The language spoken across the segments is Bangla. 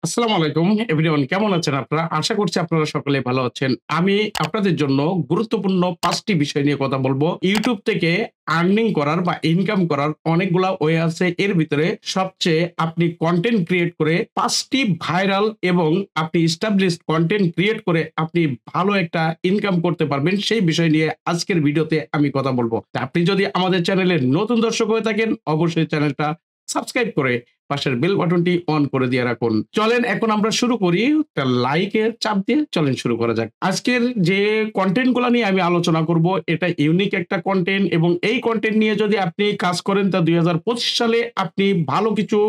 আসসালামু আলাইকুম এভরিওয়ান, কেমন আছেন আপনারা? আশা করছি আপনারা সকলে ভালো আছেন। আমি আপনাদের জন্য গুরুত্বপূর্ণ ৫ টি বিষয় নিয়ে কথা বলব। YouTube থেকে আর্নিং করার বা ইনকাম করার অনেকগুলা ওয়ে আছে। এর ভিতরে সবচেয়ে আপনি কনটেন্ট ক্রিয়েট করে ৫ টি ভাইরাল এবং আপনি এস্টাবলিশড কনটেন্ট ক্রিয়েট করে আপনি ভালো একটা ইনকাম করতে পারবেন। সেই বিষয় নিয়ে আজকের ভিডিওতে আমি কথা বলব। তা আপনি যদি আমাদের চ্যানেলের নতুন দর্শক হয়ে থাকেন, অবশ্যই চ্যানেলটা সাবস্ক্রাইব করে পাশের বেল বাটনটি অন করে দিয়ে রাখুন। চলেন এখন আমরা শুরু করি। একটা লাইকের চাপ দিয়ে চলেন শুরু করা যাক। আজকের যে কনটেন্ট গুলা নিয়ে আমি আলোচনা করব, এটা ইউনিক একটা কনটেন্ট এবং এই কনটেন্ট নিয়ে যদি আপনি কাজ করেন তা ২০২৫ সালে আপনি ভালো কিছু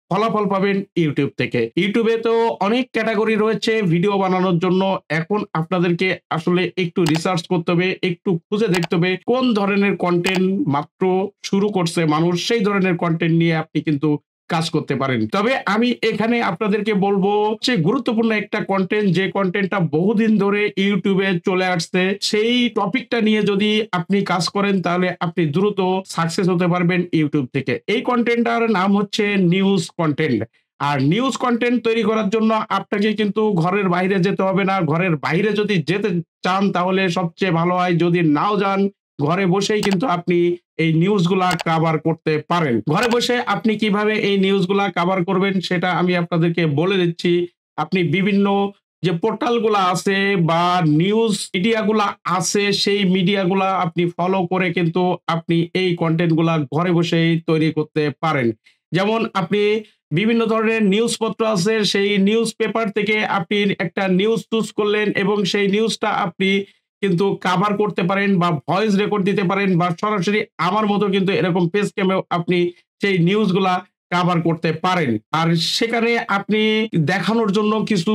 ফলাফল পাবেন YouTube থেকে। YouTube এ তো অনেক ক্যাটেগরি রয়েছে ভিডিও বানানোর জন্য। এখন আপনাদেরকে আসলে একটু রিসার্চ করতে হবে, একটু খুঁজে দেখতে হবে কোন ধরনের কনটেন্ট মাত্র শুরু করছে মানুষ, সেই ধরনের কনটেন্ট নিয়ে আপনি কিন্তু কাজ করতে পারেন। তবে আমি এখানে আপনাদেরকে বলব যে গুরুত্বপূর্ণ একটা কনটেন্ট, যে কনটেন্টটা বহুদিন ধরে YouTube এ চলে আসছে, সেই টপিকটা নিয়ে যদি আপনি কাজ করেন তাহলে আপনি দ্রুত সাকসেস হতে পারবেন YouTube থেকে। এই কনটেন্টটার নাম হচ্ছে নিউজ কনটেন্ট। আর নিউজ কনটেন্ট তৈরি করার জন্য আপনাকে কিন্তু ঘরের বাইরে যেতে হবে না। ঘরের বাইরে যদি যেতে চান তাহলে সবচেয়ে ভালো হয়, যদি নাও যান ঘরে বসেই কিন্তু আপনি এই নিউজগুলা কভার করতে পারেন। ঘরে বসে আপনি কিভাবে এই নিউজগুলা কভার করবেন সেটা আমি আপনাদেরকে বলে দিচ্ছি। আপনি বিভিন্ন যে পোর্টালগুলা আছে বা নিউজ মিডিয়াগুলা আছে, সেই মিডিয়াগুলা আপনি ফলো করে কিন্তু আপনি এই কনটেন্টগুলা ঘরে বসেই তৈরি করতে পারেন। যেমন আপনি বিভিন্ন ধরনের নিউজপত্র আছে, সেই নিউজ পেপার থেকে আপনি একটা নিউজ চুজ করলেন এবং সেই নিউজটা আপনি কিন্তু কভার করতে পারেন বা ভয়েস রেকর্ড দিতে পারেন বা সরাসরি আমার মতো কিন্তু এরকম ফেস ক্যামেও আপনি সেই নিউজগুলা কভার করতে পারেন। আর সেখানে আপনি দেখানোর জন্য কিছু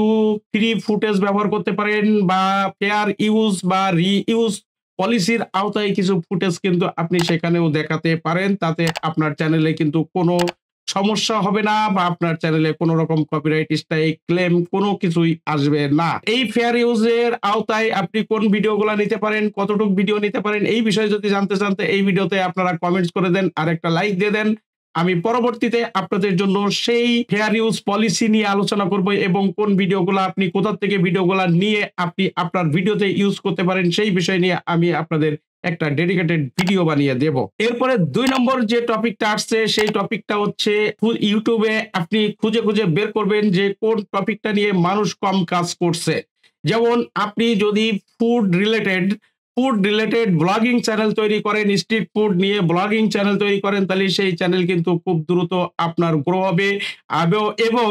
ফ্রি ফুটেজ ব্যবহার করতে পারেন বা ফেয়ার ইউজ বা রিইউজ পলিসির আওতায় কিছু ফুটেজ কিন্তু আপনি সেখানেও দেখাতে পারেন। তাতে আপনার চ্যানেলে কিন্তু কোনো সমস্যা হবে না বা আপনার চ্যানেলে কোন রকম কপিরাইট স্ট্রাইক ক্লেম কোনো কিছুই আসবে না। এই ফেয়ার ইউজ এর আওতায় আপনি কোন ভিডিওগুলা নিতে পারেন, কতটুক ভিডিও নিতে পারেন, এই বিষয়ে যদি জানতে চান তো এই ভিডিওতে আপনারা কমেন্টস করে দেন আর একটা লাইক দিয়ে দেন। আমি পরবর্তীতে আপনাদের জন্য সেই ফেয়ার ইউজ পলিসি নিয়ে আলোচনা করব এবং কোন ভিডিওগুলা আপনি কোথা থেকে ভিডিওগুলা নিয়ে আপনি আপনার ভিডিওতে ইউজ করতে পারেন সেই বিষয় নিয়ে আমি আপনাদের একটা ডেডিকেটেড ভিডিও বানিয়ে দেব। এরপরে ২ নম্বর যে টপিকটা আসছে সেই টপিকটা হচ্ছে YouTube এ আপনি খুঁজে, খুঁজে বের করবেন যে কোন টপিকটা নিয়ে মানুষ কম কাজ করছে। যেমন আপনি যদি ফুড রিলেটেড ব্লগিং চ্যানেল তৈরি করেন, স্ট্রিট ফুড নিয়ে ব্লগিং চ্যানেল তৈরি করেন, তাহলে সেই চ্যানেল কিন্তু খুব দ্রুত আপনার গ্রো হবে এবং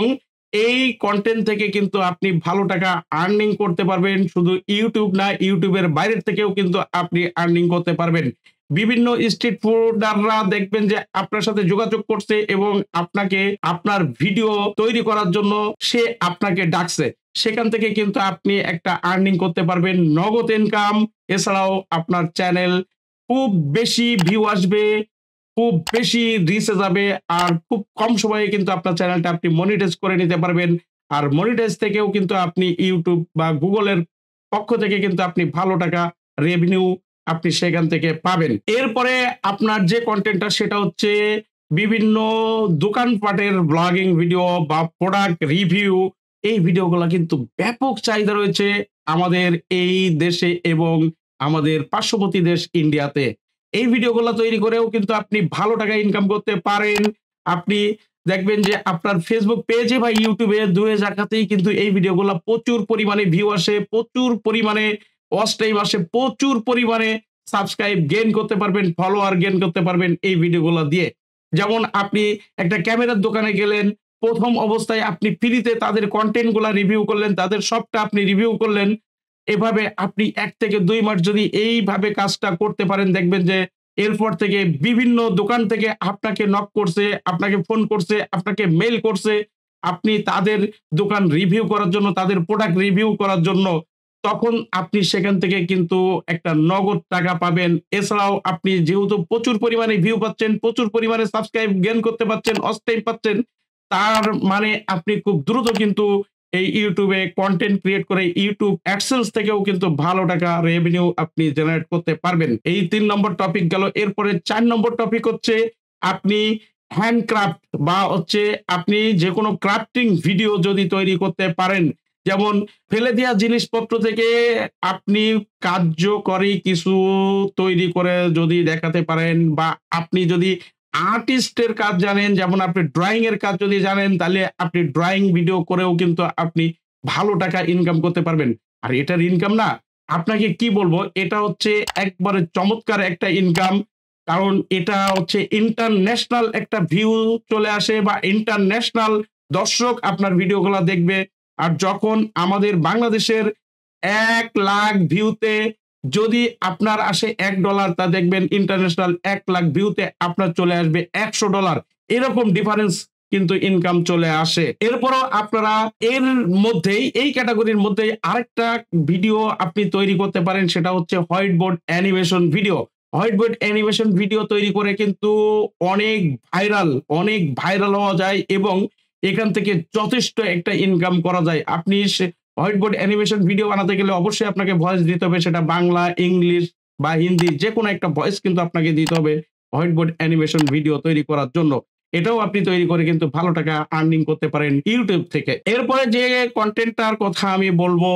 এই কনটেন্ট থেকে কিন্তু আপনি ভালো টাকা আর্নিং করতে পারবেন। শুধু YouTube না, YouTube এর বাইরের থেকেও কিন্তু আপনি আর্নিং করতে পারবেন। বিভিন্ন স্ট্রিট ফুডাররা দেখবেন যে আপনার সাথে যোগাযোগ করছে এবং আপনাকে আপনার ভিডিও তৈরি করার জন্য সে আপনাকে ডাকছে। সেখান থেকে কিন্তু আপনি একটা আর্নিং করতে পারবেন, নগদ ইনকাম। এছাড়াও আপনার চ্যানেল খুব বেশি ভিউ আসবে, খুব বেশি রিচে যাবে আর খুব কম সময়ে কিন্তু আপনার চ্যানেলটা আপনি মনিটাইজ করে নিতে পারবেন। আর মনিটাইজ থেকেও কিন্তু আপনি YouTube বা Google এর পক্ষ থেকে কিন্তু আপনি ভালো টাকা রেভিনিউ আপনি সেখান থেকে পাবেন। এরপরে আপনার যে কনটেন্টটা সেটা হচ্ছে বিভিন্ন দোকানপাটের ব্লগিং ভিডিও বা প্রোডাক্ট রিভিউ। এই ভিডিওগুলা কিন্তু ব্যাপক চাহিদা রয়েছে আমাদের এই দেশে এবং আমাদের পার্শ্ববর্তী দেশ ইন্ডিয়াতে। এই ভিডিওগুলা তৈরি করেও কিন্তু আপনি ভালো টাকা ইনকাম করতে পারেন। আপনি দেখবেন যে আপনার Facebook পেজে বা YouTube এ ২ জায়গাতেই কিন্তু এই ভিডিওগুলা প্রচুর পরিমাণে ভিউ আসে, প্রচুর পরিমাণে ওয়াচ টাইম আসে, প্রচুর পরিমাণে সাবস্ক্রাইব গেইন করতে পারবেন, ফলোয়ার গেইন করতে পারবেন এই ভিডিওগুলা দিয়ে। যেমন আপনি একটা ক্যামেরার দোকানে গেলেন, ১ম অবস্থায় আপনি ফ্রিতে তাদের কনটেন্ট গুলা রিভিউ করলেন, তাদের সবটা আপনি রিভিউ করলেন। এভাবে আপনি ১ থেকে ২ মাস যদি এইভাবে কাজটা করতে পারেন, দেখবেন যে এরপর থেকে বিভিন্ন দোকান থেকে আপনাকে নক করছে, আপনাকে ফোন করছে, আপনাকে মেইল করছে। আপনি তাদের দোকান রিভিউ করার জন্য, তাদের প্রোডাক্ট রিভিউ করার জন্য। তখন আপনি সেখান থেকে কিন্তু একটা নগদ টাকা পাবেন। এছাড়াও আপনি যেহেতু প্রচুর পরিমাণে ভিউ পাচ্ছেন, প্রচুর পরিমাণে সাবস্ক্রাইব গেইন করতে পারছেন, ওয়াচ টাইম পাচ্ছেন। তার মানে আপনি খুব দ্রুত কিন্তু এই YouTube এ কনটেন্ট ক্রিয়েট করে YouTube AdSense থেকেও কিন্তু ভালো টাকা রেভিনিউ আপনি জেনারেট করতে পারবেন। এই ৩ নম্বর টপিক গেল। এরপরে ৪ নম্বর টপিক হচ্ছে আপনি হ্যান্ডক্রাফট বা হচ্ছে আপনি যেকোনো ক্রাফটিং ভিডিও যদি তৈরি করতে পারেন, যেমন ফেলে দেওয়া জিনিসপত্র থেকে আপনি কার্যকরী কিছু তৈরি করে যদি দেখাতে পারেন, বা আপনি যদি আর্টিস্টের কাজ জানেন, যেমন আপনি ড্রয়িং এর কাজ যদি জানেন, তাহলে আপনি ড্রয়িং ভিডিও করেও কিন্তু আপনি ভালো টাকা ইনকাম করতে পারবেন। আর এটার ইনকাম না, আপনাকে কি বলবো, এটা হচ্ছে একবারে চমৎকার একটা ইনকাম। কারণ এটা হচ্ছে ইন্টারন্যাশনাল একটা ভিউ চলে আসে, বা ইন্টারন্যাশনাল দর্শক আপনার ভিডিওগুলা দেখবে। আর যখন আমাদের বাংলাদেশের ১,০০,০০০ ভিউতে যদি আপনার আসে $১, তা দেখবেন ইন্টারন্যাশনাল ১,০০,০০০ ভিউতে আপনার চলে আসবে $১০০। এরকম ডিফারেন্স কিন্তু ইনকাম চলে আসে। এরপরও আপনারা এর মধ্যেই, এই ক্যাটেগরির মধ্যেই আরেকটা ভিডিও আপনি তৈরি করতে পারেন, সেটা হচ্ছে white board animation video. White board animation video তৈরি করে কিন্তু অনেক অনেক ভাইরাল হওয়া যায়, এবং এখান থেকে যথেষ্ট একটা ইনকাম করা যায়। আপনি হোয়াইট বোর্ড অ্যানিমেশন ভিডিও বানাতে গেলে অবশ্যই আপনাকে ভয়েস দিতে হবে, সেটা বাংলা, ইংলিশ বা হিন্দি, যেকোনো একটা ভয়েস কিন্তু আপনাকে দিতে হবে হোয়াইট বোর্ড অ্যানিমেশন ভিডিও তৈরি করার জন্য। এটাও আপনি তৈরি করে কিন্তু ভালো টাকা আর্নিং করতে পারেন YouTube থেকে। এরপরে যে কনটেন্টটার কথা আমি বলবো,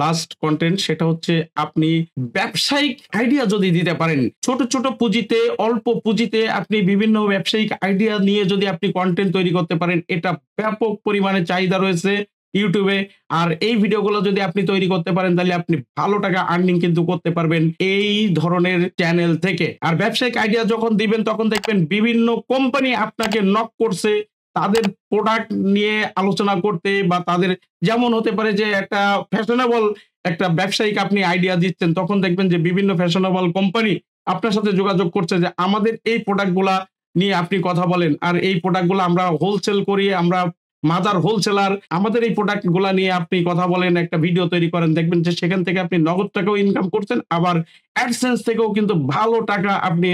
লাস্ট কনটেন্ট, সেটা হচ্ছে আপনি ব্যবসায়িক আইডিয়া যদি দিতে পারেন। ছোট, ছোট পুঁজিতে, অল্প পুঁজিতে আপনি বিভিন্ন ব্যবসায়িক আইডিয়া নিয়ে যদি আপনি কনটেন্ট তৈরি করতে পারেন, এটা ব্যাপক পরিমাণে চাহিদা রয়েছে YouTube এ। আর এই ভিডিওগুলো যদি আপনি তৈরি করতে পারেন, তাহলে আপনি ভালো টাকা আর্নিং কিন্তু করতে পারবেন এই ধরনের চ্যানেল থেকে। আর ব্যবসায়িক আইডিয়া যখন দিবেন, তখন দেখবেন বিভিন্ন কোম্পানি আপনাকে নক করছে তাদের প্রোডাক্ট নিয়ে আলোচনা করতে, বা তাদের, যেমন হতে পারে যে একটা ফ্যাশনেবল একটা ব্যবসায়িক আপনি আইডিয়া দিচ্ছেন, তখন দেখবেন যে বিভিন্ন ফ্যাশনেবল কোম্পানি আপনার সাথে যোগাযোগ করছে যে আমাদের এই প্রোডাক্ট গুলা নিয়ে আপনি কথা বলেন। আর এই প্রোডাক্ট গুলা আমরা হোলসেল করি, আমরা মাদার হোলসেলার, আমাদের এই প্রোডাক্ট গুলা নিয়ে আপনি কথা বলেন, একটা ভিডিও তৈরি করেন। দেখবেন যে সেখান থেকে আপনি নগদ টাকাও ইনকাম করছেন, আবার অ্যাডসেন্স থেকেও কিন্তু ভালো টাকা আপনি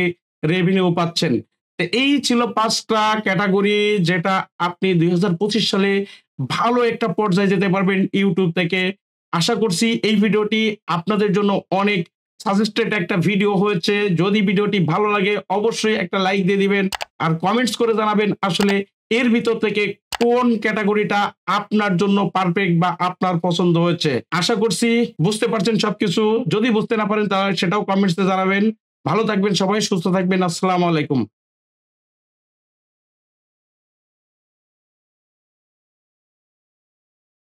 রেভিনিউ পাচ্ছেন। তো এই ছিল ৫ টা ক্যাটেগরি, যেটা আপনি ২০২৫ সালে ভালো একটা পর্যায়ে যেতে পারবেন YouTube থেকে। আশা করছি এই ভিডিওটি আপনাদের জন্য অনেক সাজেস্টেড একটা ভিডিও হয়েছে। যদি ভিডিওটি ভালো লাগে অবশ্যই একটা লাইক দিয়ে দিবেন, আর কমেন্টস করে জানাবেন আসলে এর ভিতর থেকে কোন ক্যাটেগরিটা আপনার জন্য পারফেক্ট বা আপনার পছন্দ হয়েছে। আশা করছি বুঝতে পারছেন সবকিছু। যদি বুঝতে না পারেন তাহলে সেটাও কমেন্টসে জানাবেন। ভালো থাকবেন সবাই, সুস্থ থাকবেন। আসসালামু আলাইকুম।